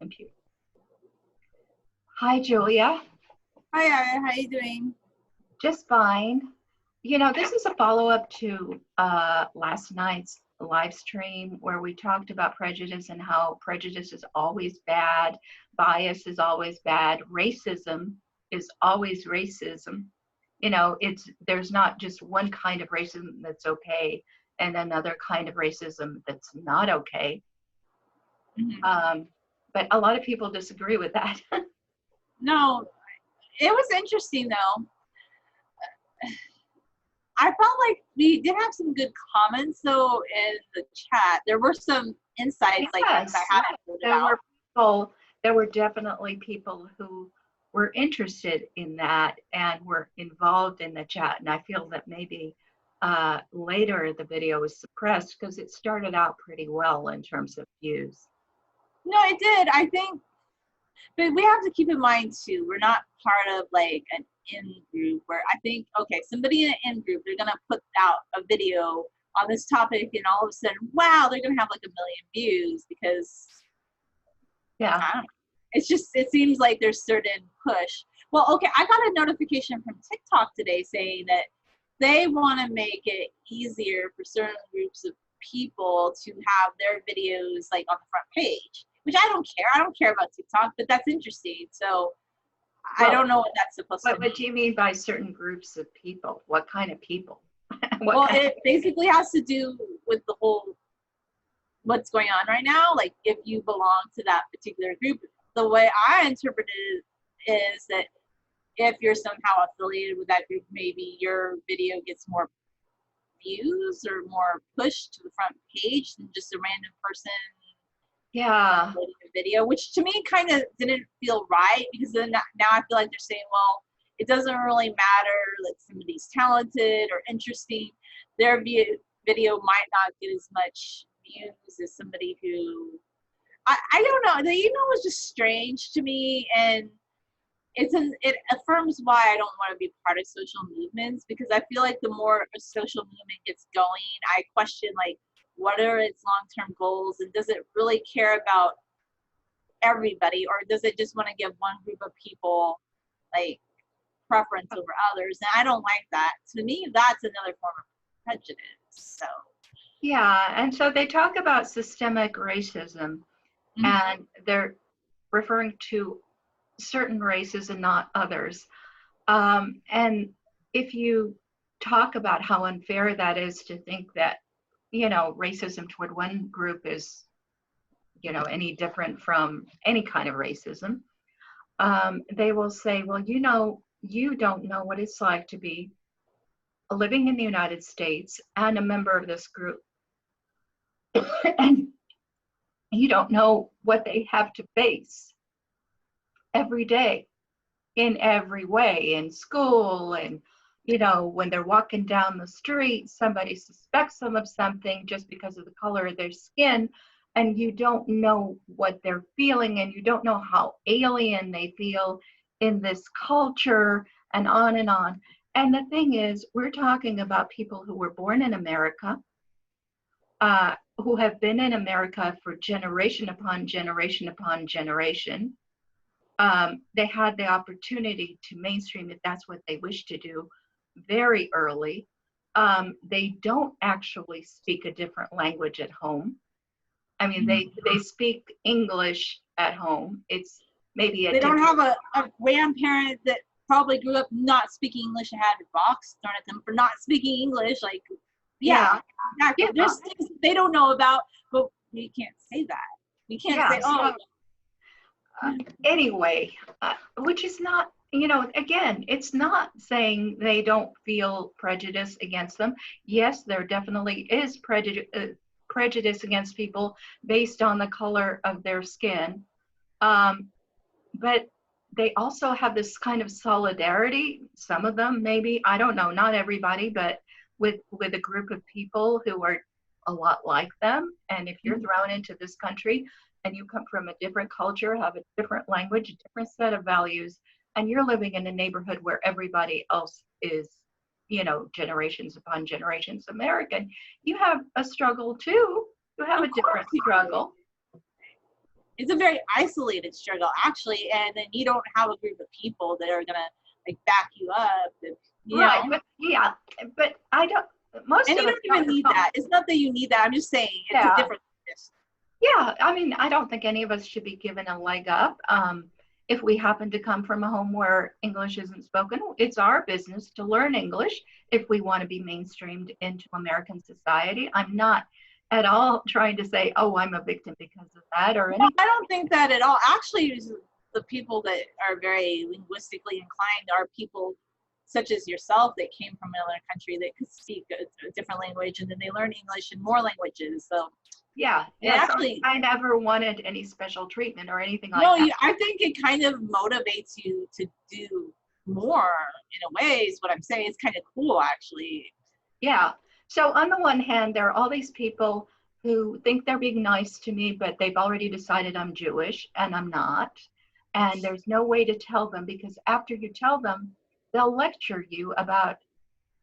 computer. Hi, Julia. Hi, Ara. How you doing? Just fine. You know, this is a follow-up to last night's live stream where we talked about prejudice and how prejudice is always bad, bias is always bad, racism is always racism. You know, there's not just one kind of racism that's okay and another kind of racism that's not okay. But a lot of people disagree with that. No, it was interesting though. I felt like we did have some good comments though in the chat. There were some insights like things I hadn't heard about. There were definitely people who were interested in that and were involved in the chat. And I feel that maybe later the video was suppressed because it started out pretty well in terms of views. No, it did. I think, but we have to keep in mind too, we're not part of like an in-group where I think, okay, somebody in an in-group, they're going to put out a video on this topic and all of a sudden, wow, they're going to have like 1 million views because, yeah, I don't know. It's just, it seems like there's certain push. Well, okay, I got a notification from TikTok today saying that they want to make it easier for certain groups of people to have their videos like on the front page, which I don't care. I don't care about TikTok, but that's interesting. So well, I don't know what that's supposed to mean. What do you mean by certain groups of people? What kind of people? Well, it basically has to do with the whole what's going on right now. Like if you belong to that particular group, the way I interpret it is that if you're somehow affiliated with that group, maybe your video gets more views or more pushed to the front page than just a random person video, which to me kind of didn't feel right, because then now I feel like they're saying, well, it doesn't really matter, like somebody's talented or interesting, their video might not get as much views as somebody who I don't know. The email was just strange to me, and it affirms why I don't want to be part of social movements, because I feel like the more a social movement gets going, I question like what are its long-term goals, and does it really care about everybody, or does it just want to give one group of people like preference over others? And I don't like that. To me, that's another form of prejudice. So yeah, and so they talk about systemic racism, and they're referring to certain races and not others. And if you talk about how unfair that is to think that, you know, racism toward one group is, you know, any different from any kind of racism, they will say, well, you know, you don't know what it's like to be living in the United States and a member of this group. And you don't know what they have to face every day in every way, in school, and you know, when they're walking down the street, somebody suspects them of something just because of the color of their skin, and you don't know what they're feeling, and you don't know how alien they feel in this culture, and on and on. And the thing is, we're talking about people who were born in America, who have been in America for generation upon generation upon generation. They had the opportunity to mainstream if that's what they wish to do very early. They don't actually speak a different language at home. I mean, they speak English at home. It's maybe they don't have a grandparent that probably grew up not speaking English and had rocks thrown at them for not speaking English. Like, yeah. Exactly. There's things they don't know about, but we can't say that. We can't say, oh. Anyway, which is not, you know, again, it's not saying they don't feel prejudice against them. Yes, there definitely is prejudice against people based on the color of their skin. But they also have this kind of solidarity, some of them maybe, I don't know, not everybody, but with a group of people who are a lot like them. And if you're thrown into this country and you come from a different culture, have a different language, a different set of values, and you're living in a neighborhood where everybody else is, you know, generations upon generations American, you have a struggle too. You have a different struggle. it's a very isolated struggle actually, and then you don't have a group of people that are gonna like back you up, if, you Right, know. but yeah, but I don't, most And of you us don't even don't need know. that. It's not that you need that. I'm just saying it's a Yeah, different list. yeah, I mean, I don't think any of us should be given a leg up. If we happen to come from a home where English isn't spoken, it's our business to learn English if we want to be mainstreamed into American society. I'm not at all trying to say, oh, I'm a victim because of that or No, anything. I don't think that at all. Actually, the people that are very linguistically inclined are people such as yourself that came from another country that could speak a different language, and then they learn English in more languages. So Yeah, it yeah. So actually, I never wanted any special treatment or anything like no, that. I think it kind of motivates you to do more in a way, is what I'm saying. It's kind of cool, actually. Yeah. So on the one hand, there are all these people who think they're being nice to me, but they've already decided I'm Jewish and I'm not. And there's no way to tell them because after you tell them, they'll lecture you about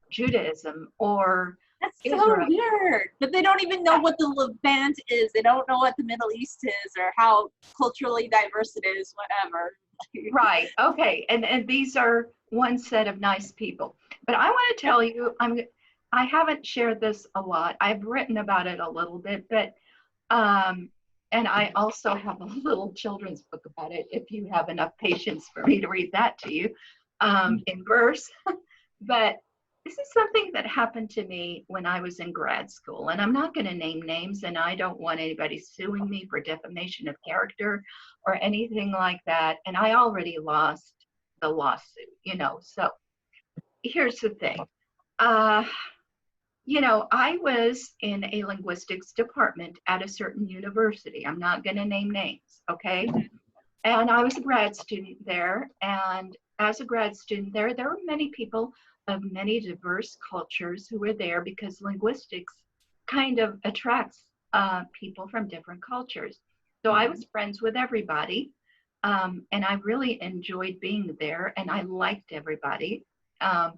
Judaism or That's so Israel. weird. But they don't even know what the Levant is. They don't know what the Middle East is or how culturally diverse it is, whatever. Right. Okay. And these are one set of nice people. But I want to tell you, I haven't shared this a lot. I've written about it a little bit, but and I also have a little children's book about it if you have enough patience for me to read that to you in verse. But this is something that happened to me when I was in grad school, and I'm not going to name names, and I don't want anybody suing me for defamation of character or anything like that. And I already lost the lawsuit. So here's the thing. Uh, I was in a linguistics department at a certain university. I'm not going to name names, okay? And I was a grad student there. And as a grad student there were many people of many diverse cultures who were there because linguistics kind of attracts people from different cultures. So I was friends with everybody. And I really enjoyed being there and I liked everybody. Um,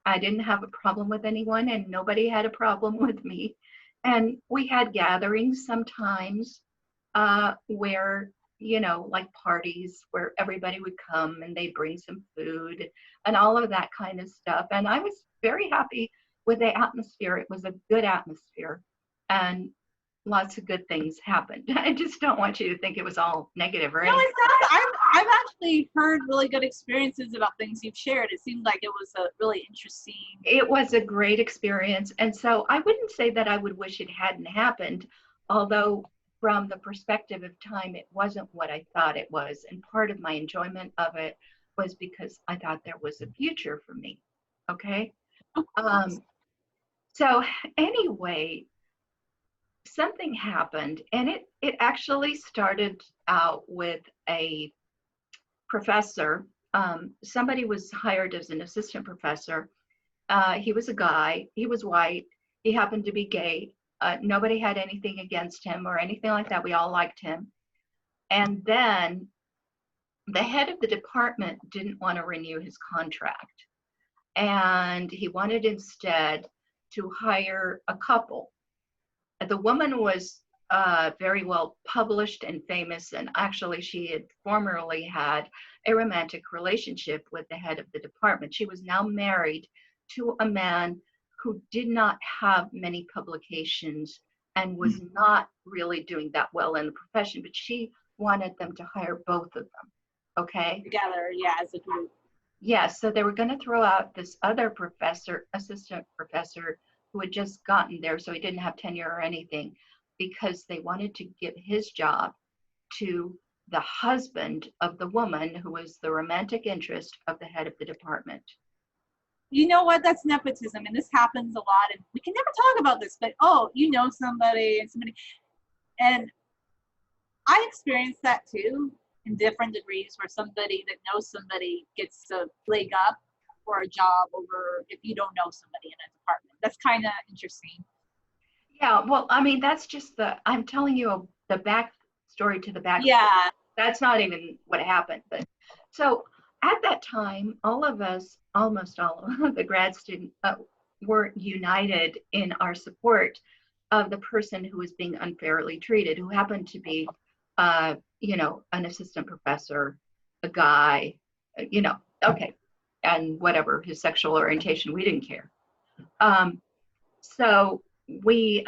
I didn't have a problem with anyone and nobody had a problem with me. And we had gatherings sometimes where, like parties where everybody would come and they'd bring some food and all of that kind of stuff. And I was very happy with the atmosphere. It was a good atmosphere and lots of good things happened. I just don't want you to think it was all negative or No, anything. it's not. I've actually heard really good experiences about things you've shared. It seemed like it was a really interesting. It was a great experience. And so I wouldn't say that I would wish it hadn't happened, although from the perspective of time, it wasn't what I thought it was. And part of my enjoyment of it was because I thought there was a future for me. Okay. Of course. Um, so anyway, something happened and it actually started out with a professor. Somebody was hired as an assistant professor. He was a guy. He was white. He happened to be gay. Nobody had anything against him or anything like that. We all liked him. And then the head of the department didn't want to renew his contract. And he wanted instead to hire a couple. The woman was very well published and famous. And actually, she had formerly had a romantic relationship with the head of the department. She was now married to a man who did not have many publications and was not really doing that well in the profession, but she wanted them to hire both of them. Okay. Together, yeah, as a group. Yes, so they were going to throw out this other professor, assistant professor, who had just gotten there, so he didn't have tenure or anything, because they wanted to give his job to the husband of the woman who was the romantic interest of the head of the department. You know what? That's nepotism, and this happens a lot. And we can never talk about this, but oh, you know somebody and somebody, and I experienced that too in different degrees, where somebody that knows somebody gets a leg up for a job over if you don't know somebody in a department. That's kind of interesting. Yeah, well, I mean, that's just I'm telling you the back story to the back story. Yeah. That's not even what happened. But so at that time, all of us, almost all of the grad students, were united in our support of the person who was being unfairly treated, who happened to be an assistant professor, a guy, okay, and whatever his sexual orientation, we didn't care. So we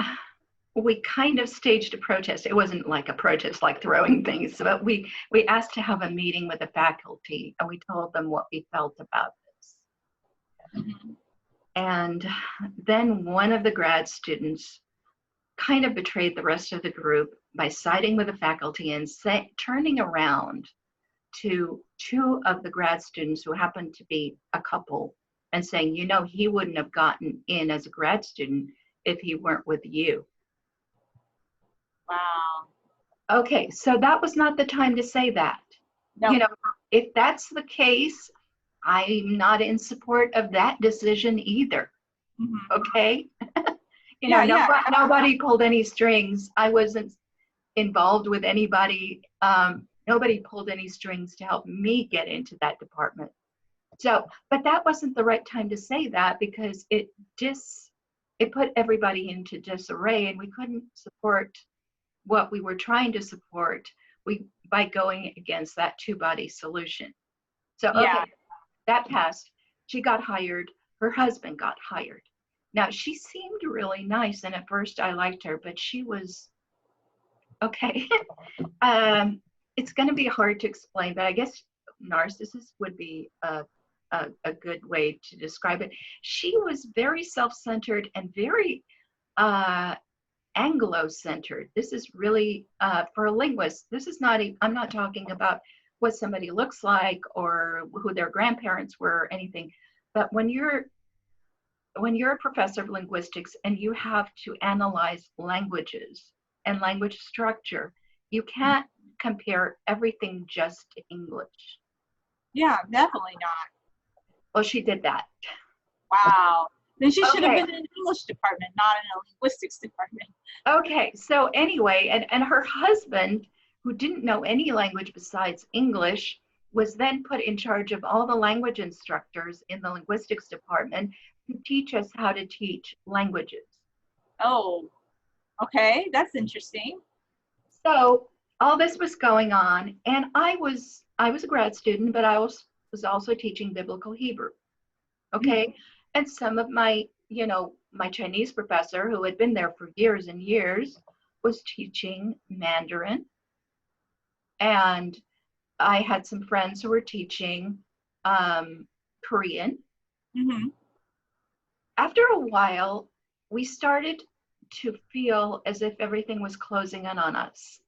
kind of staged a protest. It wasn't like a protest, like throwing things, but we asked to have a meeting with the faculty, and we told them what we felt about this. Mm-hmm. And then one of the grad students kind of betrayed the rest of the group by siding with the faculty and turning around to two of the grad students who happened to be a couple and saying, he wouldn't have gotten in as a grad student if he weren't with you. Wow. Okay, so that was not the time to say that. No. If that's the case, I'm not in support of that decision either. Mm-hmm. Okay? Yeah. Nobody pulled any strings. I wasn't involved with anybody. Nobody pulled any strings to help me get into that department. So, but that wasn't the right time to say that, because it put everybody into disarray, and we couldn't support what we were trying to support by going against that two-body solution. So, okay, that passed. She got hired. Her husband got hired. Now, she seemed really nice, and at first I liked her, but she was, okay. It's going to be hard to explain, but I guess narcissist would be a good way to describe it. She was very self-centered and very Anglo-centered. This is really, for a linguist, this is not, I'm not talking about what somebody looks like or who their grandparents were or anything, but when you're a professor of linguistics and you have to analyze languages and language structure, you can't compare everything just to English. Yeah, definitely not. Well, she did that. Wow. Then she should have been in an English department, not in a linguistics department. Okay, so anyway, and her husband, who didn't know any language besides English, was then put in charge of all the language instructors in the linguistics department to teach us how to teach languages. Oh, okay, that's interesting. So all this was going on, and I was a grad student, but I was also teaching biblical Hebrew. Okay, mm-hmm. And some of my Chinese professor, who had been there for years and years, was teaching Mandarin, and I had some friends who were teaching Korean. Mm-hmm. After a while, we started to feel as if everything was closing in on us.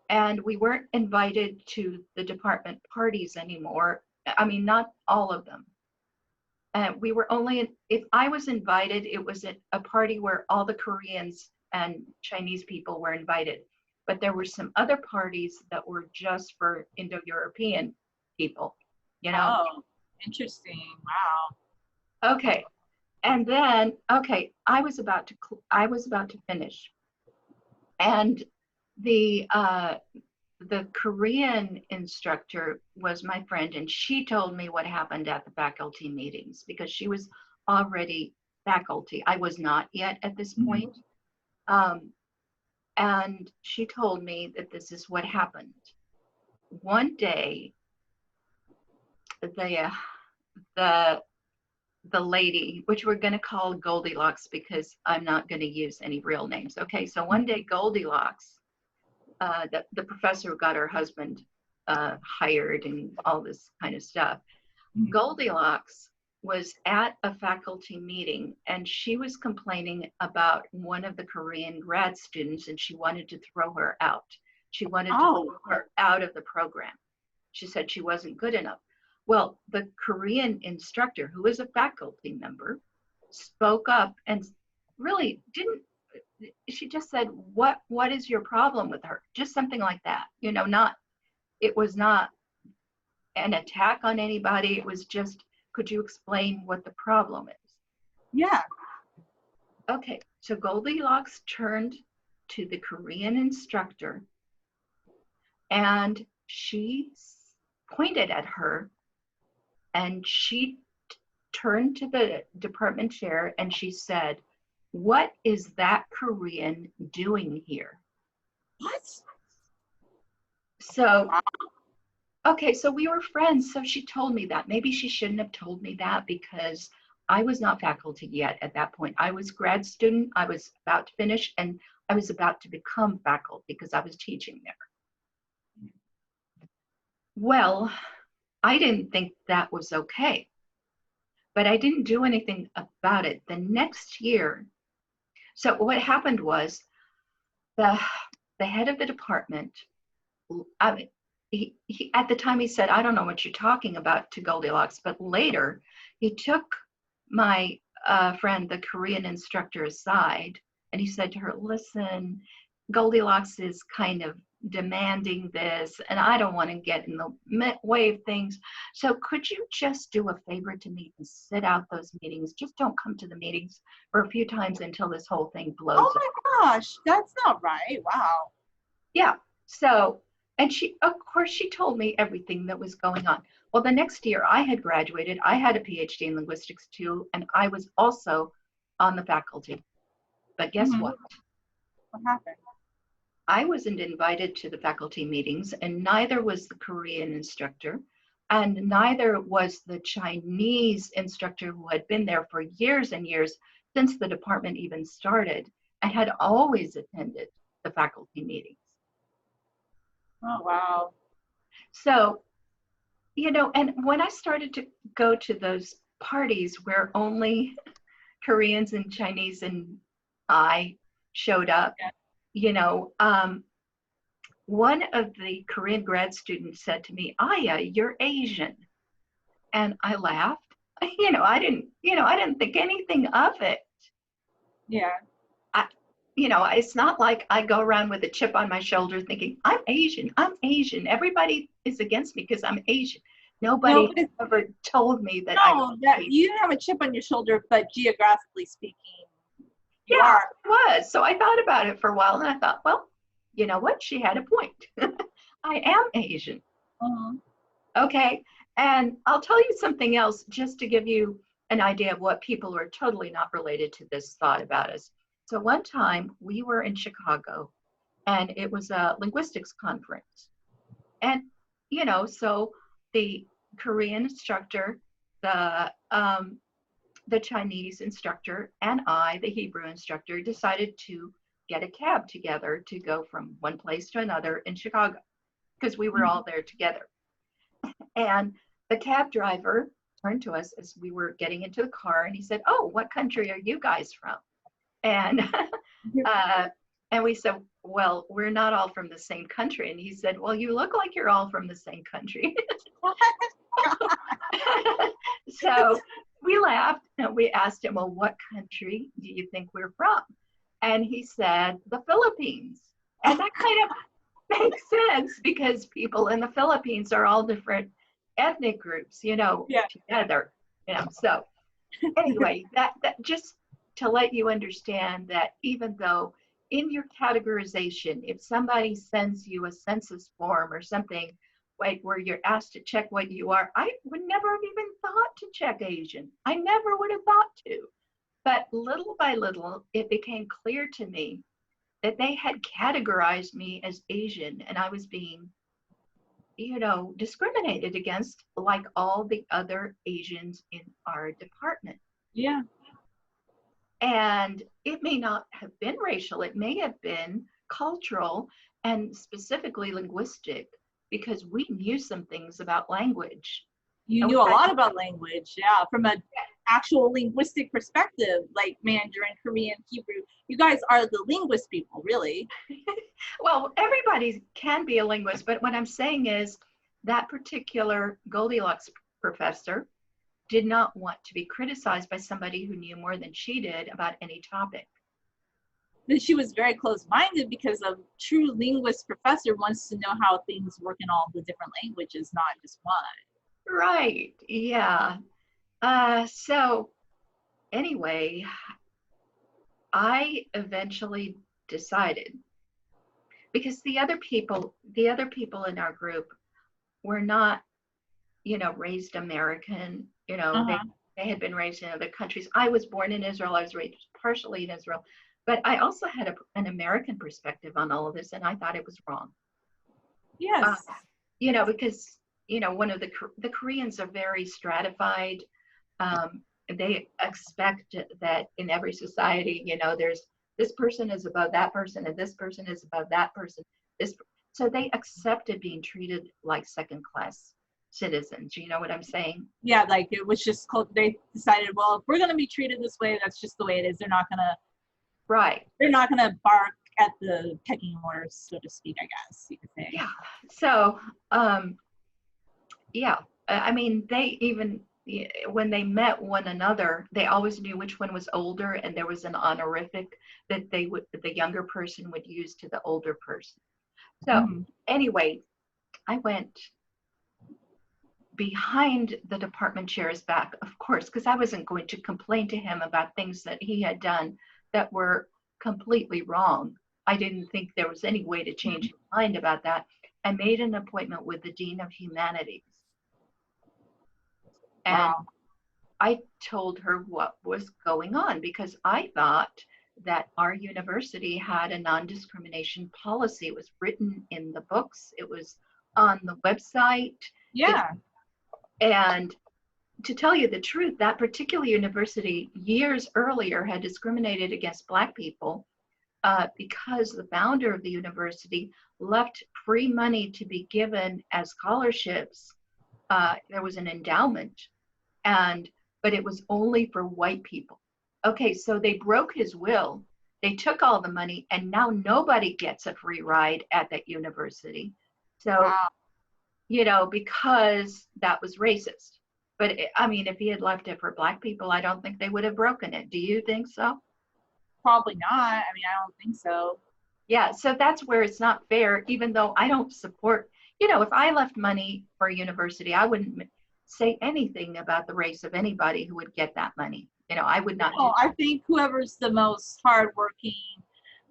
And we weren't invited to the department parties anymore. I mean, not all of them. And we were only, if I was invited, it was at a party where all the Koreans and Chinese people were invited. But there were some other parties that were just for Indo-European people, Oh, interesting. Wow. Okay. And then, okay, I was about to finish. And the Korean instructor was my friend, and she told me what happened at the faculty meetings, because she was already faculty. I was not yet at this point. And she told me that this is what happened. One day, the lady, which we're going to call Goldilocks because I'm not going to use any real names. Okay, so one day Goldilocks, the professor who got her husband hired and all this kind of stuff. Mm-hmm. Goldilocks was at a faculty meeting, and she was complaining about one of the Korean grad students, and she wanted to throw her out. She wanted to throw her out of the program. She said she wasn't good enough. Well, the Korean instructor, who is a faculty member, spoke up and really didn't, she just said, what is your problem with her? Just something like that. It was not an attack on anybody. It was just, could you explain what the problem is? Yeah. Okay, so Goldilocks turned to the Korean instructor, and she pointed at her, and she turned to the department chair and she said, "What is that Korean doing here?" What? So, okay, so we were friends. So she told me that. Maybe she shouldn't have told me that because I was not faculty yet at that point. I was grad student. I was about to finish and I was about to become faculty because I was teaching there. Well, I didn't think that was okay, but I didn't do anything about it. The next year, so what happened was the the head of the department, I mean, he at the time he said, I don't know what you're talking about to Goldilocks, but later he took my friend, the Korean instructor, aside and he said to her, listen, Goldilocks is kind of demanding this and I don't want to get in the way of things. So could you just do a favor to me and sit out those meetings? Just don't come to the meetings for a few times until this whole thing blows Oh up. my gosh, that's not right. Wow. Yeah. So, and she, of course, she told me everything that was going on. Well, the next year I had graduated. I had a PhD in linguistics too, and I was also on the faculty. But guess what? What happened? I wasn't invited to the faculty meetings, and neither was the Korean instructor, and neither was the Chinese instructor who had been there for years and years since the department even started and had always attended the faculty meetings. Oh wow. So, and when I started to go to those parties where only Koreans and Chinese and I showed up, Yeah. you know, um, one of the Korean grad students said to me, Aya, you're Asian. And I laughed. I didn't think anything of it. Yeah. I, it's not like I go around with a chip on my shoulder thinking, I'm Asian, I'm Asian. Everybody is against me because I'm Asian. No, Nobody but it's, ever told me that I was no, that Asian. you didn't have a chip on your shoulder, but geographically speaking, you Yeah, are. it was. So I thought about it for a while and I thought, well, you know what? She had a point. I am Asian. Mm-hmm. Okay. And I'll tell you something else just to give you an idea of what people who are totally not related to this thought about us. So one time we were in Chicago and it was a linguistics conference. And, so the Korean instructor, the Chinese instructor, and I, the Hebrew instructor, decided to get a cab together to go from one place to another in Chicago because we were all there together. And the cab driver turned to us as we were getting into the car and he said, oh, what country are you guys from? And uh, and we said, well, we're not all from the same country. And he said, well, you look like you're all from the same country. So we laughed and we asked him, well, what country do you think we're from? And he said, the Philippines. And that kind of makes sense because people in the Philippines are all different ethnic groups, Yeah. together. So anyway, that just to let you understand that even though in your categorization, if somebody sends you a census form or something like where you're asked to check what you are, I would never have even thought to check Asian. I never would have thought to. But little by little, it became clear to me that they had categorized me as Asian and I was being, discriminated against like all the other Asians in our department. Yeah. And it may not have been racial, it may have been cultural and specifically linguistic because we knew some things about language. You And we knew a had lot about language, yeah, from an actual linguistic perspective, like Mandarin, Korean, Hebrew. You guys are the linguist people, really. well, everybody can be a linguist, but what I'm saying is that particular Goldilocks professor did not want to be criticized by somebody who knew more than she did about any topic. Then she was very close-minded because a true linguist professor wants to know how things work in all the different languages, not just one. Right. Yeah. So anyway, I eventually decided because the other people in our group were not, raised American, Uh-huh. they had been raised in other countries. I was born in Israel. I was raised partially in Israel, but I also had an American perspective on all of this, and I thought it was wrong. Uh, Yes. because one of the Koreans are very stratified. Um, they expect that in every society, there's this person is above that person, and this person is above that person. This, so they accepted being treated like second class citizens. You know what I'm saying? Yeah, like it was just they decided, well, if we're gonna be treated this way, that's just the way it is. Right. They're not gonna bark at the pecking order, so to speak, I guess you could say. Yeah. So, yeah, I mean, they even when they met one another, they always knew which one was older, and there was an honorific that the younger person would use to the older person. So Mhm. anyway, I went behind the department chair's back, of course, because I wasn't going to complain to him about things that he had done that were completely wrong. I didn't think there was any way to change his mind about that. I made an appointment with the Dean of Humanities. And Wow. I told her what was going on because I thought that our university had a non-discrimination policy. It was written in the books, it was on the website. Yeah. And to tell you the truth, that particular university years earlier had discriminated against Black people because the founder of the university left free money to be given as scholarships. There was an endowment, but it was only for white people. Okay, so they broke his will. They took all the money, and now nobody gets a free ride at that university. So, Wow. because that was racist. But I mean, if he had left it for Black people, I don't think they would have broken it. Do you think so? Probably not. I mean, I don't think so. Yeah, so that's where it's not fair, even though I don't support, if I left money for a university, I wouldn't say anything about the race of anybody who would get that money. I would not do No, I think whoever's the most hardworking,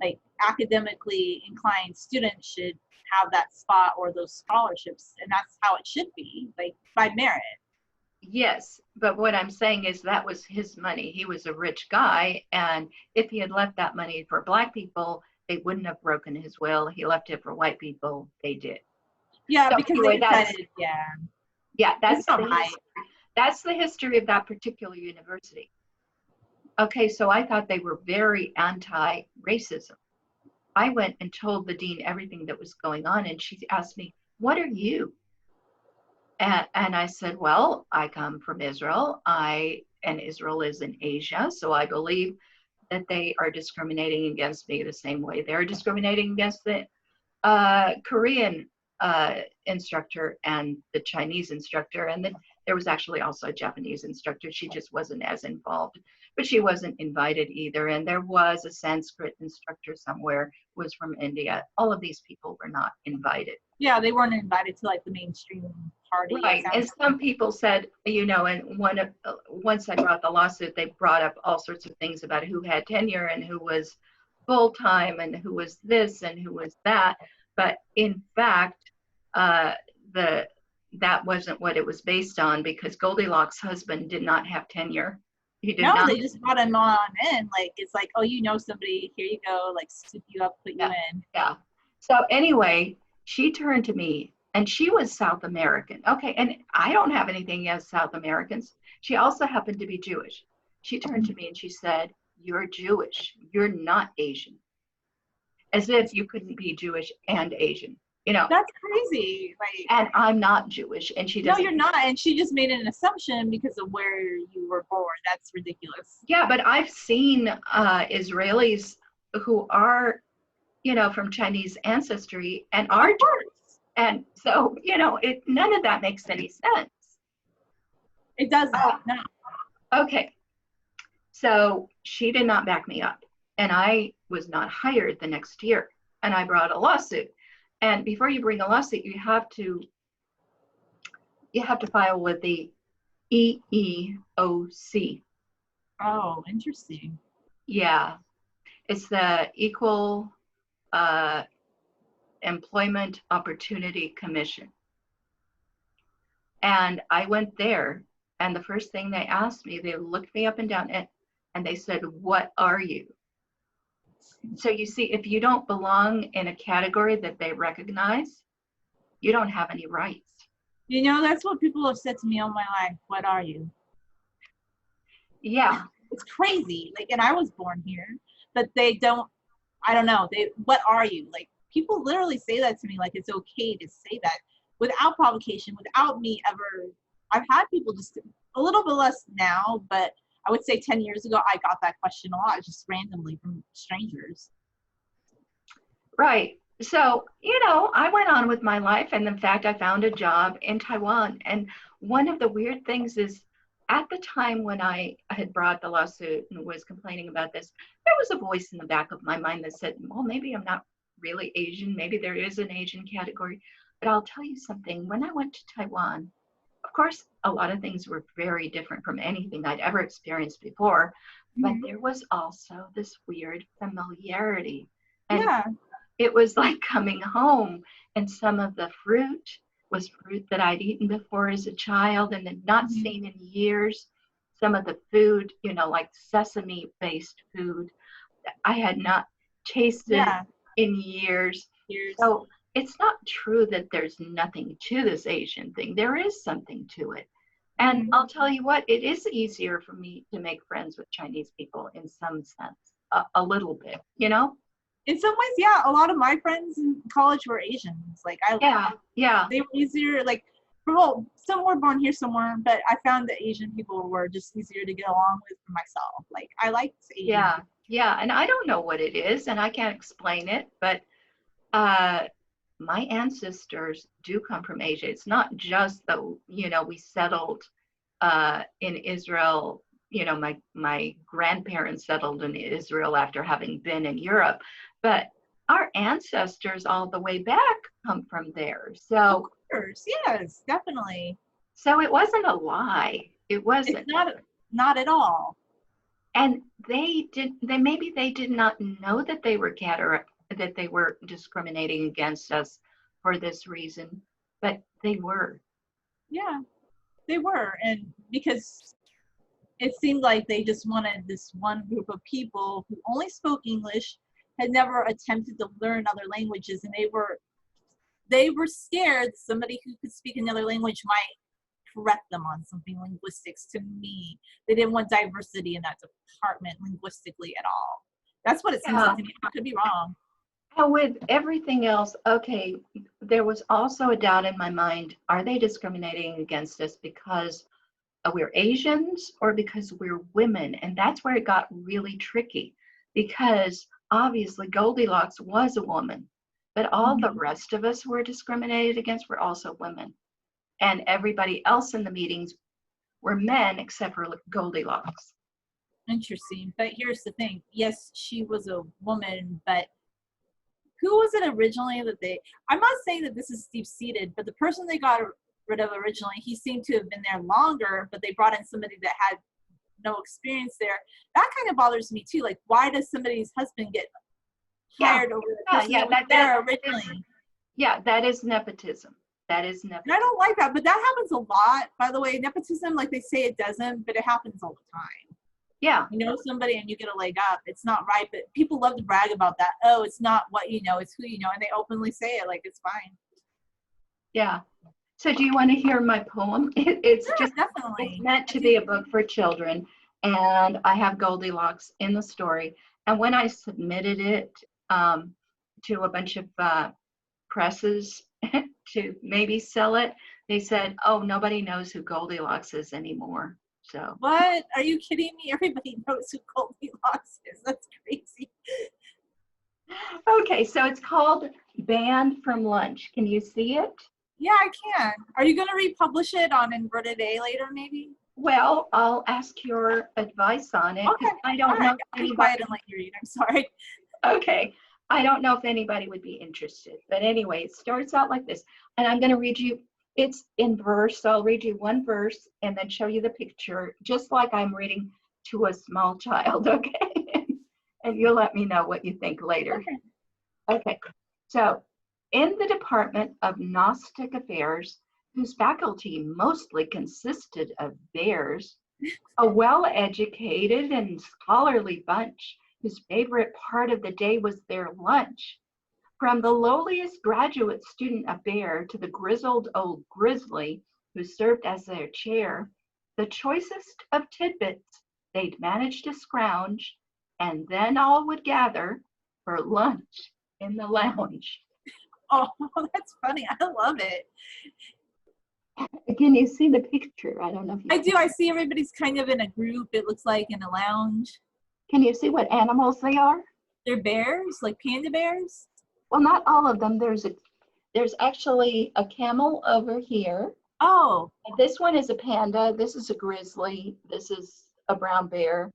like academically inclined student should have that spot or those scholarships, and that's how it should be, like by merit. Yes, but what I'm saying is that was his money. He was a rich guy, and if he had left that money for Black people, they wouldn't have broken his will. He left it for white people, they did. Yeah, So because they anyway, decided, yeah, yeah, it's not right. that's the history of that particular university. Okay, so I thought they were very anti-racism. I went and told the dean everything that was going on, and she asked me, "What are you?" And I said, "Well, I come from Israel. And Israel is in Asia, so I believe that they are discriminating against me the same way they're discriminating against the Korean instructor and the Chinese instructor, and then there was actually also a Japanese instructor. She just wasn't as involved, but she wasn't invited either. And there was a Sanskrit instructor somewhere who was from India. All of these people were not invited. Yeah, they weren't invited to like the mainstream party. Right, and some people said, and once I brought the lawsuit, they brought up all sorts of things about who had tenure and who was full time and who was this and who was that. But in fact, uh, the that wasn't what it was based on because Goldilocks' husband did not have tenure. He did No, not. they just brought him on in. Like it's like, oh, you know somebody, here you go, like scoop you up, put you Yeah, in. yeah. So anyway, she turned to me and she was South American. Okay, and I don't have anything against South Americans. She also happened to be Jewish. She turned to me and she said, "You're Jewish. You're not Asian." As if you couldn't be Jewish and Asian, That's crazy. Like, and I'm not Jewish, and she no, doesn't. you're not. And she just made an assumption because of where you were born. That's ridiculous. Yeah, but I've seen Israelis who are, from Chinese ancestry and Of are course. And so, none of that makes any sense. It doesn't. Uh, No. okay, so she did not back me up, and I was not hired the next year, and I brought a lawsuit. And before you bring a lawsuit, you have to file with the EEOC. Oh, interesting. Yeah, it's the Equal Employment Opportunity Commission. And I went there, and the first thing they asked me, they looked me up and down, and they said, "What are you?" So you see, if you don't belong in a category that they recognize, you don't have any rights. You know, that's what people have said to me all my life. What are you? Yeah, It's crazy. Like, and I was born here, but they don't, I don't know. What are you? Like, people literally say that to me, like it's okay to say that without provocation, without me ever. I've had people just a little bit less now, but I would say 10 years ago, I got that question a lot, just randomly from strangers. right. So, I went on with my life, and in fact, I found a job in Taiwan. And one of the weird things is, at the time when I had brought the lawsuit and was complaining about this, there was a voice in the back of my mind that said, well, maybe I'm not really Asian. Maybe there is an Asian category. But I'll tell you something, when I went to Taiwan, of course, a lot of things were very different from anything I'd ever experienced before, but Mm-hmm. there was also this weird familiarity. And Yeah. it was like coming home, and some of the fruit was fruit that I'd eaten before as a child and had not Mm-hmm. seen in years. Some of the food, like sesame based food, I had not tasted Yeah. in years. Here's. So it's not true that there's nothing to this Asian thing. There is something to it. And Mm-hmm. I'll tell you what, it is easier for me to make friends with Chinese people in some sense, a little bit, In some ways, yeah. A lot of my friends in college were Asians. Like Yeah, yeah, they were easier. Like, well, some were born here, some weren't. But I found that Asian people were just easier to get along with for myself. Like I liked Asian yeah, people. yeah. And I don't know what it is, and I can't explain it, but uh, my ancestors do come from Asia. It's not just that, we settled in Israel. My grandparents settled in Israel after having been in Europe, but our ancestors all the way back come from there. Of So, course, yes, definitely. so it wasn't a lie. It It's wasn't. not at all. And they did not know that that they were discriminating against us for this reason, but they were. Yeah, they were, and because it seemed like they just wanted this one group of people who only spoke English, had never attempted to learn other languages, and they were scared somebody who could speak another language might correct them on something linguistics. To me, they didn't want diversity in that department linguistically at all. That's what it seems like Yeah. to me. I could be wrong. And with everything else, okay, there was also a doubt in my mind, are they discriminating against us because we're Asians or because we're women? And that's where it got really tricky, because obviously Goldilocks was a woman, but all the Mm-hmm. rest of us who were discriminated against were also women. And everybody else in the meetings were men except for Goldilocks. Interesting. But here's the thing. Yes, she was a woman, but who was it originally that I'm not saying that this is deep seated, but the person they got rid of originally, he seemed to have been there longer, but they brought in somebody that had no experience there. That kind of bothers me too. Like, why does somebody's husband get Yeah, hired over the person yeah, that was there originally? yeah, that is nepotism. That is And I nepotism. don't like that, but that happens a lot, by the way. Nepotism, like they say it doesn't, but it happens all the time. Yeah, You know somebody and you get a leg up. It's not right, but people love to brag about that. Oh, it's not what you know, it's who you know, and they openly say it like it's fine. yeah. So do you want to hear my poem? It's Sure, just, it's definitely. meant I to do. be a book for children. And I have Goldilocks in the story. And when I submitted it to a bunch of presses to maybe sell it, they said, oh, nobody knows who Goldilocks is anymore. So, What? Are you kidding me? Everybody knows who Goldilocks is. That's crazy. okay, so it's called Banned from Lunch. Can you see it? Yeah, I can. Are you going to republish it on Inverted A later, maybe? Well, I'll ask your advice on it Okay. because I All don't right. know if I'll be anybody, quiet and let you read. I'm sorry. okay, I don't know if anybody would be interested. But anyway, it starts out like this. And I'm going to read you, it's in verse. So I'll read you one verse and then show you the picture, just like I'm reading to a small child, okay? And you'll let me know what you think later. Okay. Okay, so in the Department of Gnostic Affairs, whose faculty mostly consisted of bears, a well-educated and scholarly bunch whose favorite part of the day was their lunch. From the lowliest graduate student of Bear to the grizzled old grizzly who served as their chair, the choicest of tidbits they'd manage to scrounge, and then all would gather for lunch in the lounge. Oh, that's funny. I love it. Can you see the picture? I don't know if you I do. I see everybody's kind of in a group. It looks like in a lounge. Can you see what animals they are? They're bears, like panda bears. Well, not all of them. There's actually a camel over here. Oh, This one is a panda. This is a grizzly. This is a brown bear.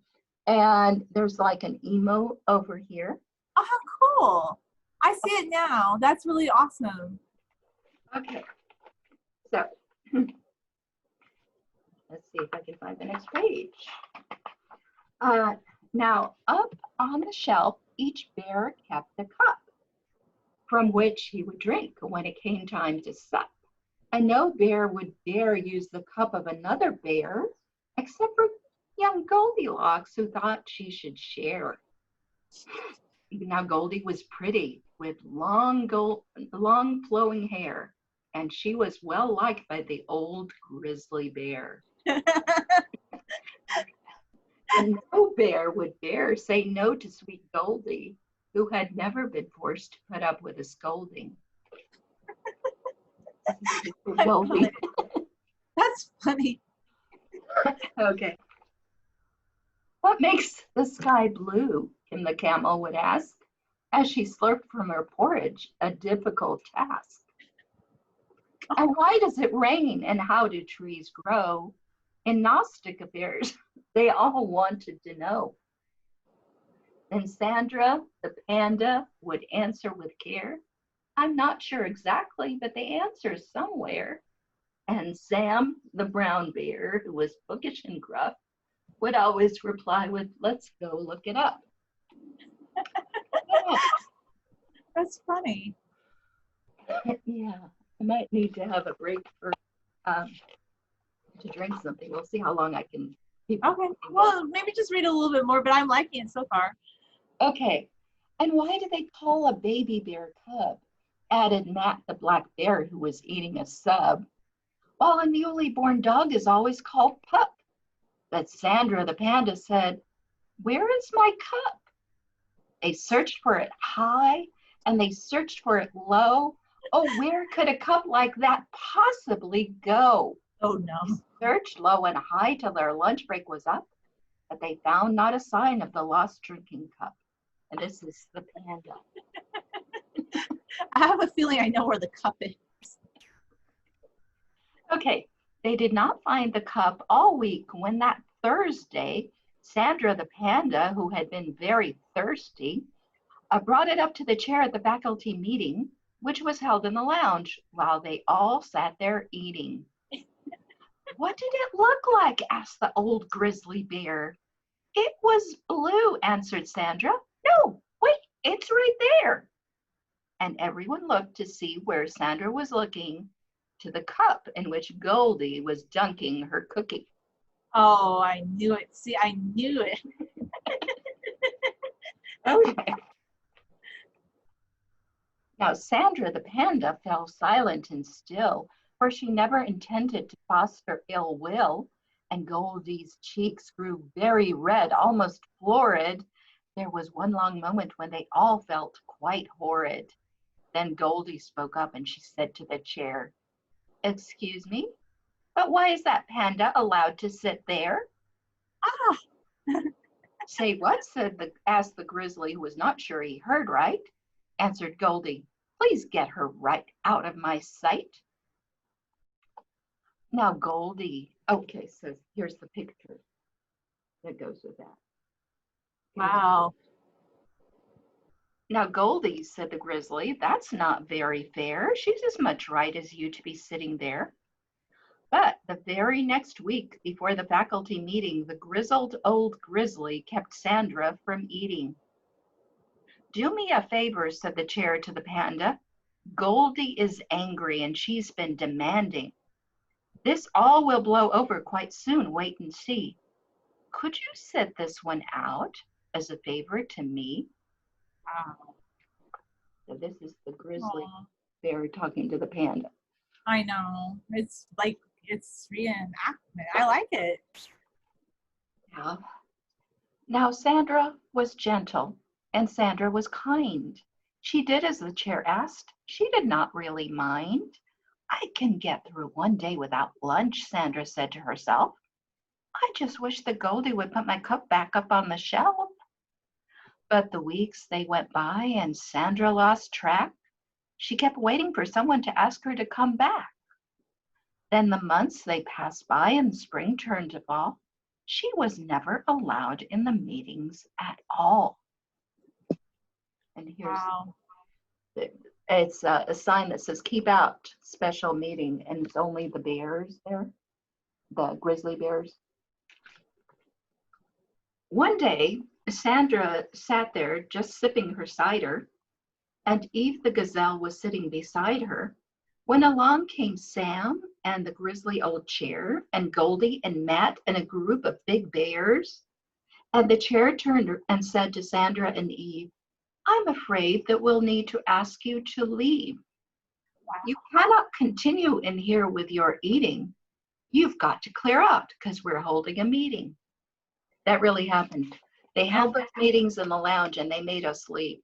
And there's like an emu over here. oh, how cool. I see it now. That's really awesome. Okay. So let's see if I can find the next page. Now, up on the shelf, each bear kept a cup from which he would drink when it came time to sup. And no bear would dare use the cup of another bear, except for young Goldilocks, who thought she should share. Now, Goldie was pretty, with long flowing hair, and she was well liked by the old grizzly bear. And no bear would dare say no to sweet Goldie, who had never been forced to put up with a scolding. Goldie. That's funny. Okay. What makes the sky blue? Kim the camel would ask, as she slurped from her porridge, a difficult task. And why does it rain, and how do trees grow? In Gnostic affairs, they all wanted to know. Then Sandra, the panda, would answer with care. I'm not sure exactly, but the answer's somewhere. And Sam, the brown bear, who was bookish and gruff, would always reply with, let's go look it up. That's funny. Yeah, I might need to have a break for to drink something. We'll see how long I can keep. Okay, well, maybe just read a little bit more, but I'm liking it so far. Okay, and why do they call a baby bear cub? Added Matt the black bear, who was eating a sub, while a newly born dog is always called pup. But Sandra the panda said, where is my cup? They searched for it high and they searched for it low. Oh, where could a cup like that possibly go? Oh no. Searched low and high till their lunch break was up, but they found not a sign of the lost drinking cup. And this is the panda. I have a feeling I know where the cup is. Okay, they did not find the cup all week when that Thursday, Sandra the panda, who had been very thirsty, brought it up to the chair at the faculty meeting, which was held in the lounge while they all sat there eating. What did it look like? Asked the old grizzly bear. It was blue, answered Sandra. No, wait, it's right there. And everyone looked to see where Sandra was looking, to the cup in which Goldie was dunking her cookie. Oh, I knew it. See, I knew it. Okay. Now, Sandra the panda fell silent and still, for she never intended to foster ill will, and Goldie's cheeks grew very red, almost florid. There was one long moment when they all felt quite horrid. Then Goldie spoke up and she said to the chair, excuse me, but why is that panda allowed to sit there? Ah! Say what? Asked the grizzly, who was not sure he heard right. Answered Goldie, please get her right out of my sight. Now Goldie, okay, so here's the picture that goes with that. Wow. Now Goldie, said the grizzly, that's not very fair. She's as much right as you to be sitting there. But the very next week before the faculty meeting, the grizzled old grizzly kept Sandra from eating. Do me a favor, said the chair to the panda. Goldie is angry and she's been demanding. This all will blow over quite soon, wait and see. Could you sit this one out as a favor to me? Wow. So this is the grizzly Aw, bear talking to the panda. I know. It's like it's reenactment. I like it. Yeah. Now Sandra was gentle and Sandra was kind. She did as the chair asked. She did not really mind. I can get through one day without lunch, Sandra said to herself. I just wish the Goldie would put my cup back up on the shelf. But the weeks they went by and Sandra lost track. She kept waiting for someone to ask her to come back. Then the months they passed by and spring turned to fall. She was never allowed in the meetings at all. And here's Wow. it's a sign that says keep out special meeting, and it's only the bears there, the grizzly bears. One day, Sandra sat there just sipping her cider, and Eve the gazelle was sitting beside her, when along came Sam and the grizzly old chair, and Goldie and Matt and a group of big bears. And the chair turned and said to Sandra and Eve, I'm afraid that we'll need to ask you to leave. You cannot continue in here with your eating. You've got to clear out because we're holding a meeting. That really happened. They held those meetings in the lounge and they made us leave.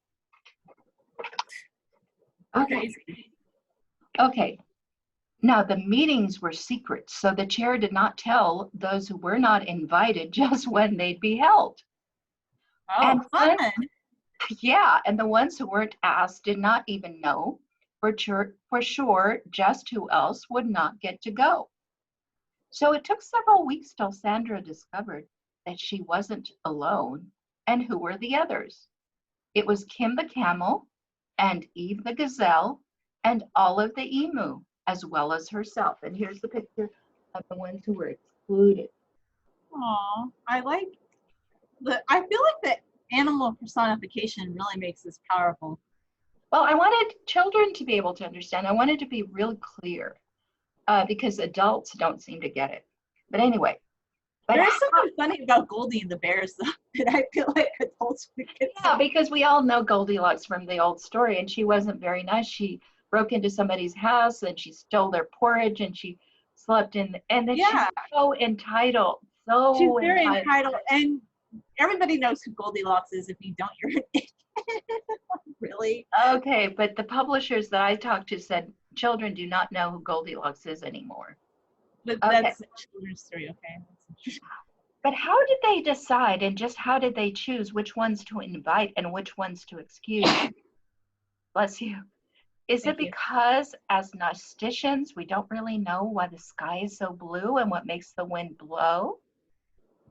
Okay. Crazy. Okay. Now the meetings were secret, so the chair did not tell those who were not invited just when they'd be held. Oh, fun. Yeah, and the ones who weren't asked did not even know for sure just who else would not get to go. So it took several weeks till Sandra discovered that she wasn't alone. And who were the others? It was Kim the camel and Eve the gazelle and Olive the emu, as well as herself. And here's the picture of the ones who were excluded. Aw, I feel like the animal personification really makes this powerful. Well, I wanted children to be able to understand. I wanted to be real clear because adults don't seem to get it. But anyway. But There's something funny about Goldie and the Bears, though, that I feel like adults would get. Yeah, because we all know Goldilocks from the old story, and she wasn't very nice. She broke into somebody's house and she stole their porridge and she slept in, and then she's so entitled. She's very entitled, and everybody knows who Goldilocks is. If you don't, you're an idiot. Really? Okay, but the publishers that I talked to said children do not know who Goldilocks is anymore. But that's a children's story, okay? But how did they decide, and just how did they choose which ones to invite and which ones to excuse? Bless you. Is it because as statisticians, we don't really know why the sky is so blue and what makes the wind blow?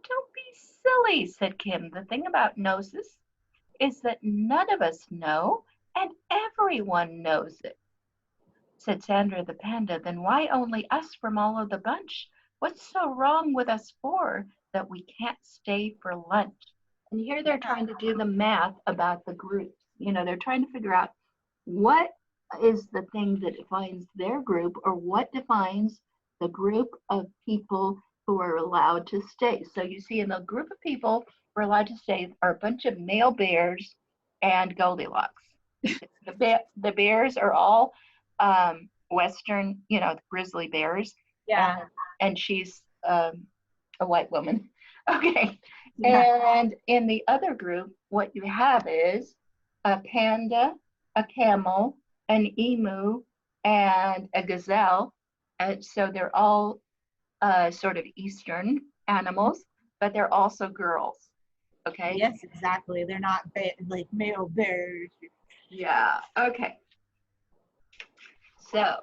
Don't be silly, said Kim. The thing about noses is that none of us know, and everyone knows it. Said Sandra the panda, then why only us from all of the bunch? What's so wrong with us four that we can't stay for lunch? And here they're trying to do the math about the groups. You know, they're trying to figure out what is the thing that defines their group, or what defines the group of people who are allowed to stay. So you see in the group of people who are allowed to stay are a bunch of male bears and Goldilocks. The bears are all Western, you know, grizzly bears. Yeah. And she's a white woman. Okay. Yeah. And in the other group, what you have is a panda, a camel, an emu, and a gazelle. So they're all sort of Eastern animals, but they're also girls. Okay. Yes, exactly. They're not like male bears. Yeah. Okay. So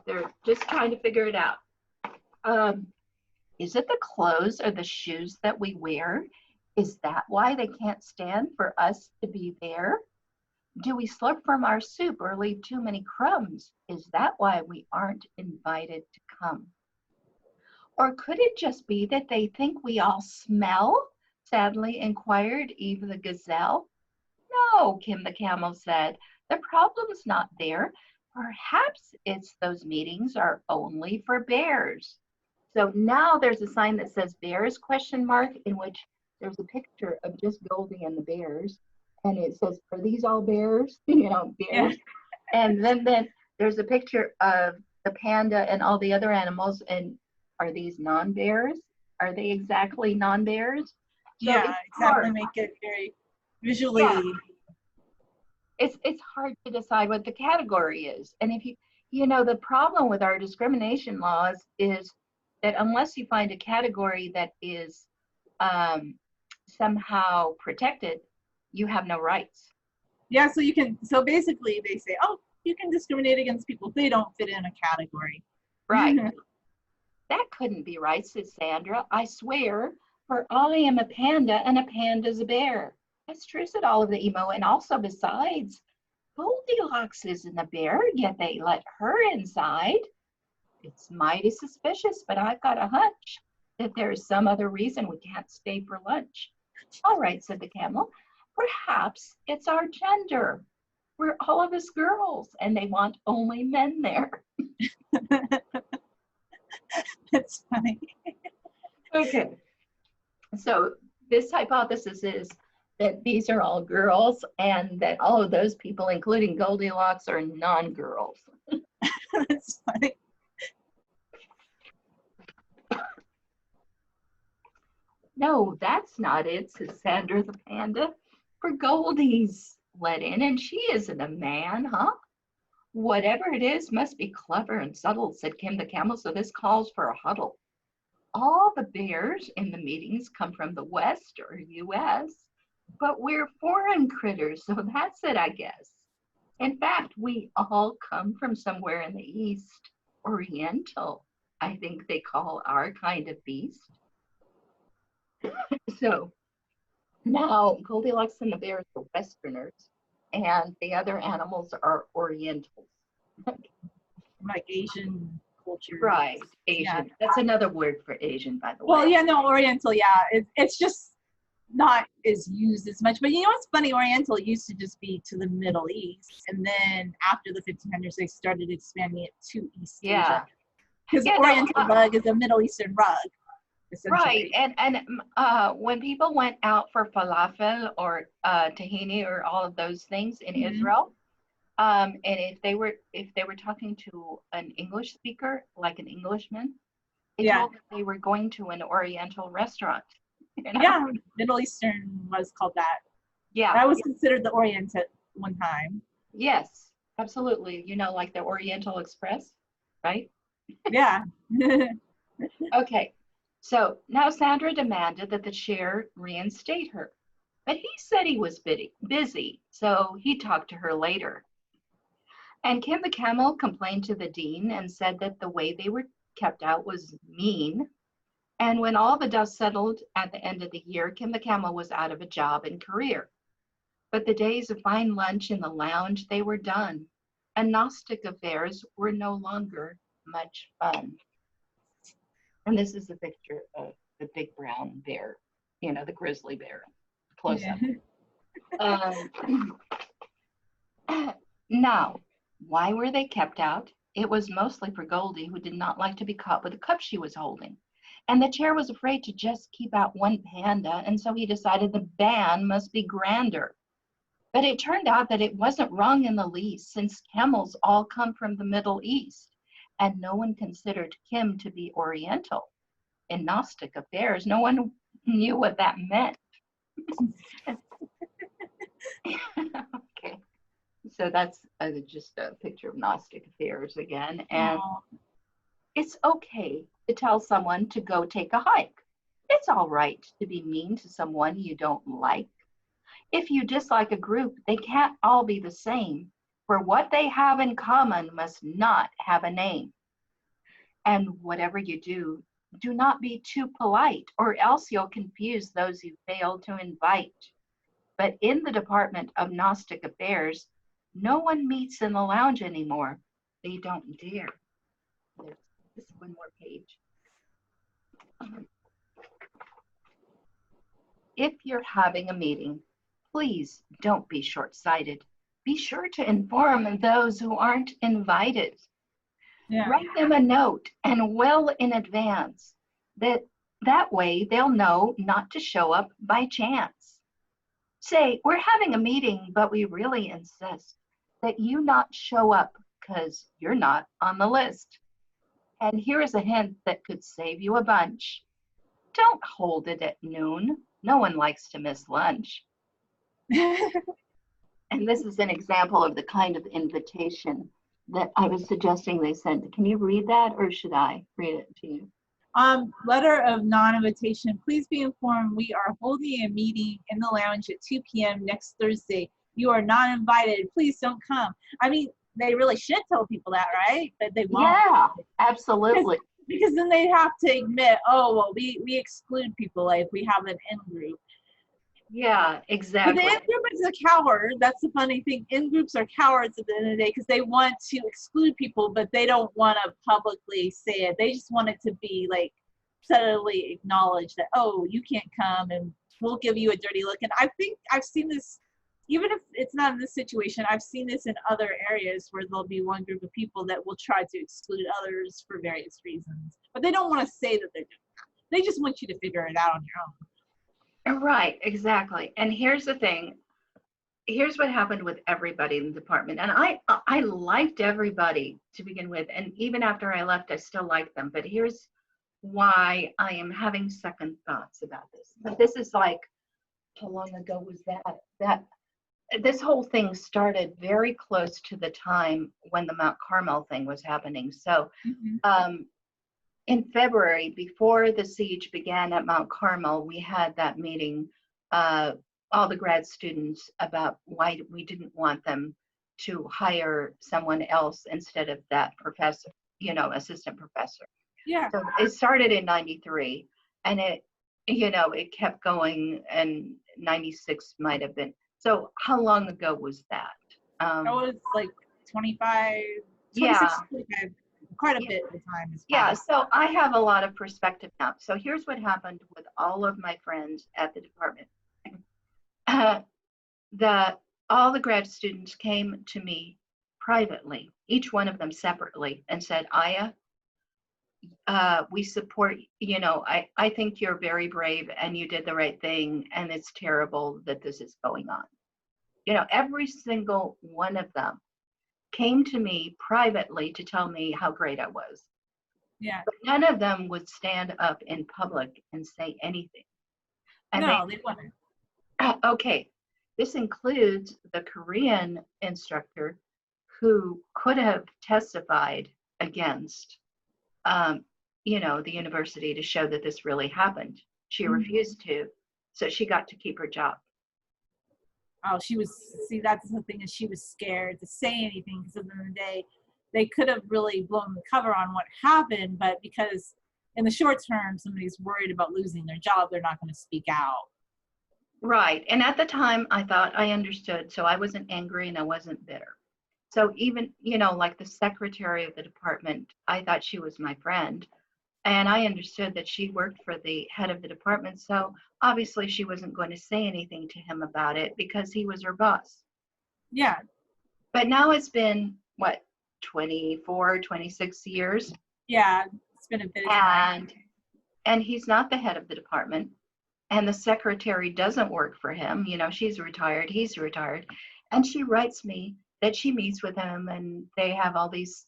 they're just trying to figure it out. Is it the clothes or the shoes that we wear? Is that why they can't stand for us to be there? Do we slurp from our soup or leave too many crumbs? Is that why we aren't invited to come? Or could it just be that they think we all smell? Sadly inquired Eve the gazelle. No, Kim the camel said. The problem's not there. Perhaps it's those meetings are only for bears. So now there's a sign that says bears question mark, in which there's a picture of just Goldie and the bears. and it says, "Are these all bears?" You know, Yeah. bears. And then there's a picture of the panda and all the other animals. And are these non-bears? Are they exactly non-bears? So Yeah, it's exactly. hard. Make it very Yeah, visually. it's hard to decide what the category is. And if you know, the problem with our discrimination laws is that unless you find a category that is um, somehow protected, you have no rights. Yeah, so you can, so basically they say, oh, you can discriminate against people if they don't fit in a category. Right. That couldn't be right, says Sandra. I swear, for I am a panda and a panda's a bear. That's true, said all of the emo. And also, besides, Goldilocks isn't a bear, yet they let her inside. It's mighty suspicious, but I've got a hunch that there is some other reason we can't stay for lunch. All right, said the camel. Perhaps it's our gender. We're all of us girls, and they want only men there. That's funny. Okay. So this hypothesis is that these are all girls and that all of those people, including Goldilocks, are non-girls. That's funny. No, that's not it, says Sandra the panda. For Goldie's let in, and she isn't a man, huh? Whatever it is must be clever and subtle, said Kim the camel, so this calls for a huddle. All the bears in the meetings come from the West or US, but we're foreign critters, so that's it, I guess. In fact, we all come from somewhere in the East, Oriental, I think they call our kind of beast. So now Goldilocks and the bears are Westerners, and the other animals are Orientals. Like Asian culture. Right, Yeah. Asian. That's another word for Asian, by the Well, way. yeah, no, Oriental, yeah. It's just not as used as much. But you know what's funny? Oriental used to just be to the Middle East. And then after the 1500s, they started expanding it to East Yeah. Asia. Because Yeah, no, Oriental rug is a Middle Eastern rug, right. essentially. And when people went out for falafel or tahini or all of those things in Israel, and if they were talking to an English speaker, like an Englishman, they Yeah. told them they were going to an Oriental restaurant. You know? Yeah, Middle Eastern was called that. Yeah. That was considered the Orient at one time. Yes, absolutely. You know, like the Oriental Express, right? Yeah. Okay. So now Sandra demanded that the chair reinstate her. But he said he was busy, so he talked to her later. And Kim the camel complained to the dean and said that the way they were kept out was mean. And when all the dust settled at the end of the year, Kim the camel was out of a job and career. But the days of fine lunch in the lounge, they were done. And Gnostic affairs were no longer much fun. And this is a picture of the big brown bear, you know, the grizzly bear, close up. Now, why were they kept out? It was mostly for Goldie, who did not like to be caught with the cup she was holding. And the chair was afraid to just keep out one panda, and so he decided the ban must be grander. But it turned out that it wasn't wrong in the least, since camels all come from the Middle East, and no one considered Kim to be Oriental. In Gnostic affairs, no one knew what that meant. Okay. So that's just a picture of Gnostic affairs again. And it's okay to tell someone to go take a hike. It's all right to be mean to someone you don't like. If you dislike a group, they can't all be the same, for what they have in common must not have a name. And whatever you do, do not be too polite, or else you'll confuse those you failed to invite. But in the Department of Gnostic Affairs, no one meets in the lounge anymore. They don't dare. There's just one more page. If you're having a meeting, please don't be short-sighted. Be sure to inform those who aren't invited. Yeah. Write them a note and well in advance. That way they'll know not to show up by chance. Say, we're having a meeting, but we really insist that you not show up because you're not on the list. And here's a hint that could save you a bunch. Don't hold it at noon. No one likes to miss lunch. And this is an example of the kind of invitation that I was suggesting they send. Can you read that, or should I read it to you? Letter of non-invitation. Please be informed we are holding a meeting in the lounge at 2 p.m. next Thursday. You are not invited. Please don't come. I mean, they really should tell people that, right? But they won't. Yeah, absolutely. Because then they'd have to admit, oh, well, we exclude people like we have an in-group. Yeah, exactly. But the in-group is a coward. That's the funny thing. In-groups are cowards at the end of the day because they want to exclude people, but they don't want to publicly say it. They just want it to be like subtly acknowledged that, oh, you can't come and we'll give you a dirty look. And I think I've seen this, even if it's not in this situation, I've seen this in other areas where there'll be one group of people that will try to exclude others for various reasons. But they don't want to say that they're doing that. They just want you to figure it out on your own. Right, exactly. And here's the thing. Here's what happened with everybody in the department. And I liked everybody to begin with. And even after I left, I still liked them. But here's why I am having second thoughts about this. But this is like, how long ago was that? This whole thing started very close to the time when the Mount Carmel thing was happening. So in February, before the siege began at Mount Carmel, we had that meeting, all the grad students, about why we didn't want them to hire someone else instead of that professor, assistant professor. Yeah. So it started in 93, and it kept going, and 96 might have been. So how long ago was that? That was like 25, 26, yeah. 25. Quite a bit of time has passed. Yeah, so I have a lot of perspective now. So here's what happened with all of my friends at the department. All the grad students came to me privately, each one of them separately, and said, Aya, we support, I think you're very brave and you did the right thing, and it's terrible that this is going on. Every single one of them came to me privately to tell me how great I was. Yeah. But none of them would stand up in public and say anything. And no, they wouldn't. Okay, this includes the Korean instructor who could have testified against, the university to show that this really happened. She refused to, so she got to keep her job. Oh, that's the thing, is she was scared to say anything because at the end of the day, they could have really blown the cover on what happened, but because in the short term, somebody's worried about losing their job, they're not going to speak out. Right. And at the time, I thought I understood, so I wasn't angry and I wasn't bitter. So even, like the secretary of the department, I thought she was my friend. And I understood that she worked for the head of the department. So obviously she wasn't going to say anything to him about it because he was her boss. Yeah. But now it's been, 24, 26 years? Yeah, it's been a bit of time. And he's not the head of the department. And the secretary doesn't work for him. She's retired, he's retired. And she writes me that she meets with him and they have all these,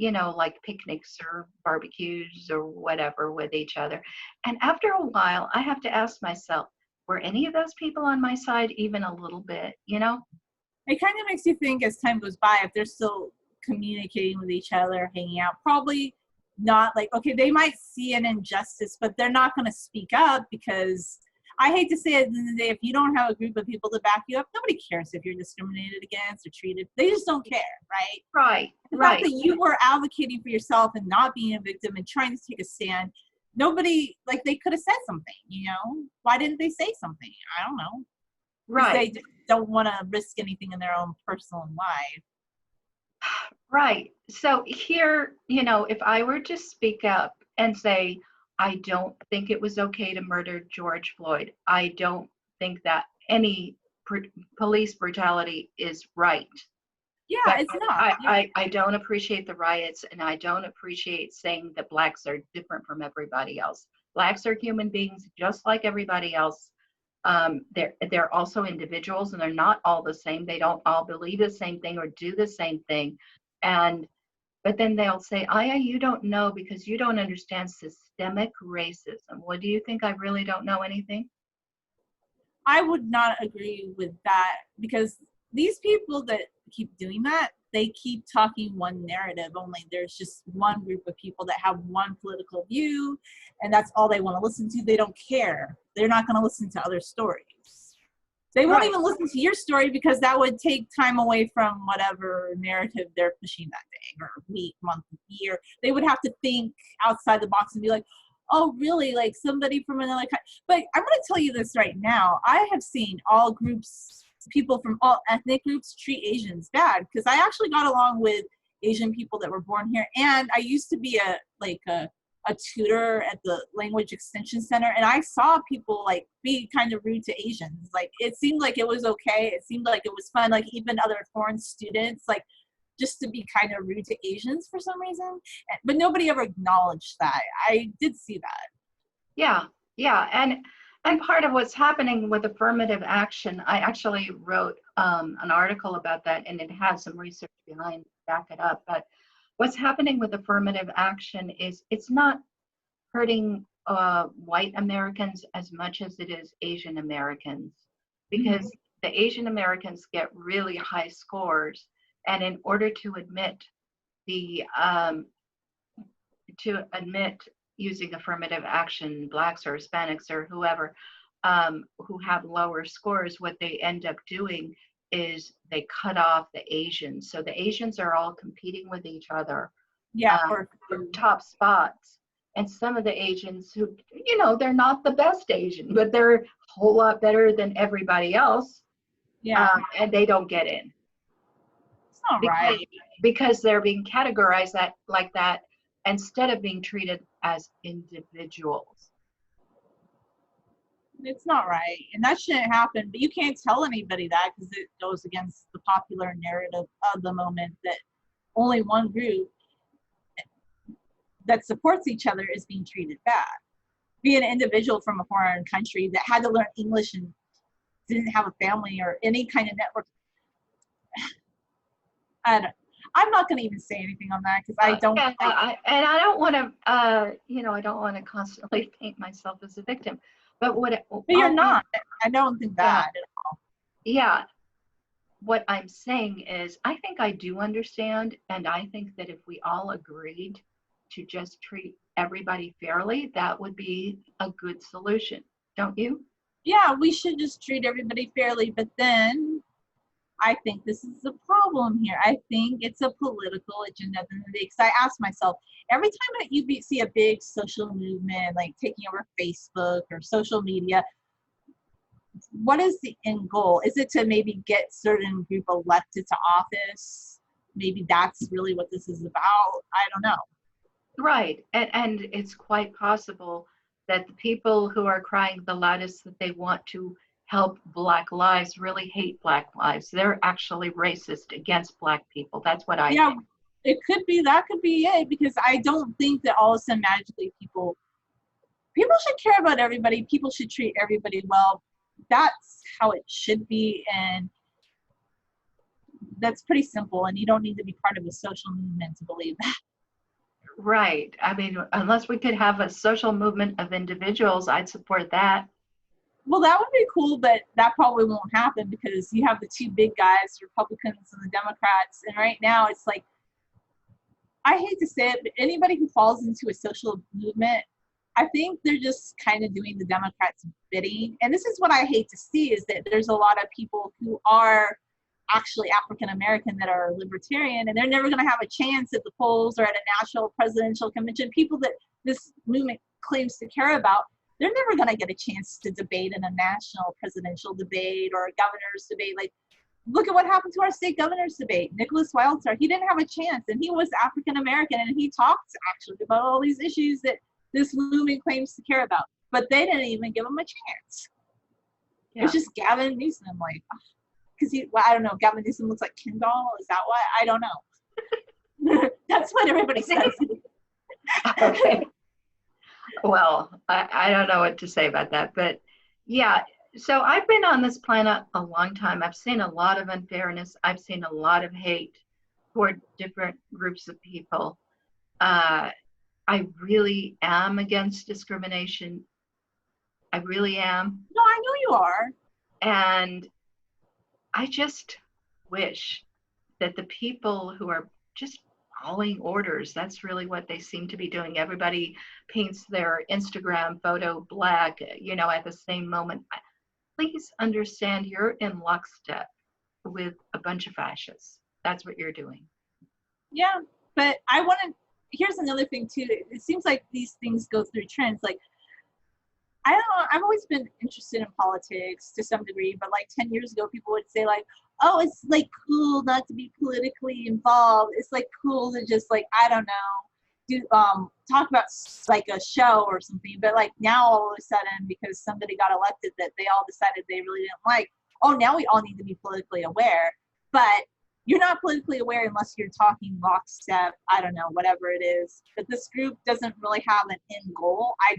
like picnics or barbecues or whatever with each other. And after a while, I have to ask myself, were any of those people on my side even a little bit, It kind of makes you think as time goes by, if they're still communicating with each other, hanging out, probably not. Like, okay, they might see an injustice, but they're not going to speak up because I hate to say it, at the end of the day, if you don't have a group of people to back you up, nobody cares if you're discriminated against or treated. They just don't care, right? Right. The fact that you were advocating for yourself and not being a victim and trying to take a stand, nobody, they could have said something, Why didn't they say something? I don't know. Right. They don't want to risk anything in their own personal life. Right. So here, if I were to speak up and say, I don't think it was okay to murder George Floyd. I don't think that any police brutality is right. Yeah, but it's not. I don't appreciate the riots, and I don't appreciate saying that blacks are different from everybody else. Blacks are human beings just like everybody else. They're also individuals, and they're not all the same. They don't all believe the same thing or do the same thing. And but then they'll say, Aya, you don't know because you don't understand systemic racism. Well, do you think I really don't know anything? I would not agree with that, because these people that keep doing that, they keep talking one narrative only. There's just one group of people that have one political view, and that's all they want to listen to. They don't care. They're not going to listen to other stories. They won't Right. even listen to your story, because that would take time away from whatever narrative they're pushing that day or week, month, year. They would have to think outside the box and be like, oh, really? Like somebody from another country. But I'm going to tell you this right now. I have seen all groups, people from all ethnic groups treat Asians bad, because I actually got along with Asian people that were born here. And I used to be a tutor at the language extension center, and I saw people like be kind of rude to Asians. Like it seemed like it was okay. It seemed like it was fun. Like even other foreign students, like just to be kind of rude to Asians for some reason. But nobody ever acknowledged that. I did see that. Yeah, yeah, and part of what's happening with affirmative action, I actually wrote an article about that, and it has some research behind to back it up. But what's happening with affirmative action is it's not hurting white Americans as much as it is Asian Americans, because the Asian Americans get really high scores, and in order the to admit using affirmative action, blacks or Hispanics or whoever who have lower scores, what they end up doing is they cut off the Asians. So the Asians are all competing with each other Yeah, for top spots. And some of the Asians who, they're not the best Asian, but they're a whole lot better than everybody else. yeah, And they don't get in. it's not right. Because they're being categorized like that instead of being treated as individuals. It's not right, and that shouldn't happen. But you can't tell anybody that, because it goes against the popular narrative of the moment that only one group that supports each other is being treated bad. Be an individual from a foreign country that had to learn English and didn't have a family or any kind of network. I'm not going to even say anything on that, because I don't. And I don't want to, I don't want to constantly paint myself as a victim. But But you're not. I don't think that at all. Yeah. What I'm saying is, I think I do understand, and I think that if we all agreed to just treat everybody fairly, that would be a good solution. Don't you? Yeah, we should just treat everybody fairly, but then I think this is the problem here. I think it's a political agenda at the end of the day. Because I ask myself, every time that you see a big social movement, like taking over Facebook or social media, what is the end goal? Is it to maybe get certain group elected to office? Maybe that's really what this is about. I don't know. Right. And it's quite possible that the people who are crying the loudest that they want to help Black lives really hate Black lives. They're actually racist against Black people. That's what I think. It could be, that could be it, because I don't think that all of a sudden magically people should care about everybody. People should treat everybody well. That's how it should be, and that's pretty simple, and you don't need to be part of a social movement to believe that. Right. I mean, unless we could have a social movement of individuals, I'd support that. Well, that would be cool, but that probably won't happen, because you have the two big guys, Republicans and the Democrats, and right now it's like, I hate to say it, but anybody who falls into a social movement, I think they're just kind of doing the Democrats' bidding. And this is what I hate to see, is that there's a lot of people who are actually African American that are libertarian, and they're never going to have a chance at the polls or at a national presidential convention. People that this movement claims to care about, they're never going to get a chance to debate in a national presidential debate or a governor's debate. Like, look at what happened to our state governor's debate. Nicholas Wildstar, he didn't have a chance, and he was African American, and he talked actually about all these issues that this movement claims to care about, but they didn't even give him a chance. Yeah. It was just Gavin Newsom, like, because I don't know, Gavin Newsom looks like Ken doll. Is that why? I don't know. That's what everybody says. Okay. Well, I don't know what to say about that, but yeah, So I've been on this planet a long time. I've seen a lot of unfairness. I've seen a lot of hate toward different groups of people. Uh, I really am against discrimination. I really am. No, I know you are. And I just wish that the people who are just following orders, that's really what they seem to be doing. Everybody paints their Instagram photo black, at the same moment. Please understand you're in lockstep with a bunch of fascists. That's what you're doing. Yeah, but I want to. Here's another thing too. It seems like these things go through trends. Like I don't know. I've always been interested in politics to some degree, but like 10 years ago, people would say like, "Oh, it's like cool not to be politically involved. It's like cool to just like I don't know, do talk about like a show or something." But like now, all of a sudden, because somebody got elected that they all decided they really didn't like, oh, now we all need to be politically aware. But you're not politically aware unless you're talking lockstep. I don't know, whatever it is. But this group doesn't really have an end goal. I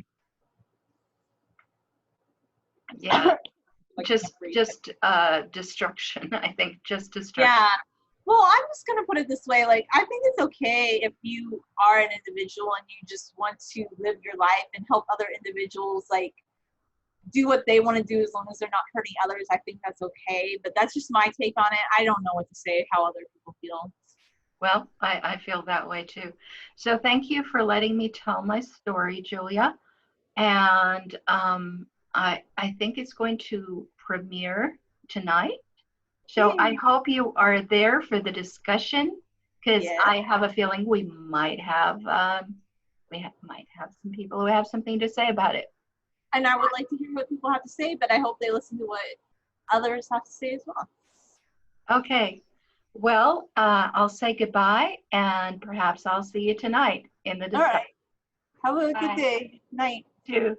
Yeah, like just destruction. I think just destruction. yeah. Well, I'm just gonna put it this way. Like, I think it's okay if you are an individual and you just want to live your life and help other individuals, like, do what they want to do as long as they're not hurting others. I think that's okay. But that's just my take on it. I don't know what to say, how other people feel. Well, I feel that way too. So thank you for letting me tell my story, Julia. And I think it's going to premiere tonight. So I Yay. hope you are there for the discussion, because Yes. I have a feeling we might have might have some people who have something to say about it. And I would like to hear what people have to say, but I hope they listen to what others have to say as well. Okay. Well, I'll say goodbye, and perhaps I'll see you tonight in the All discussion. right. Have a good Bye. day. Night. Too.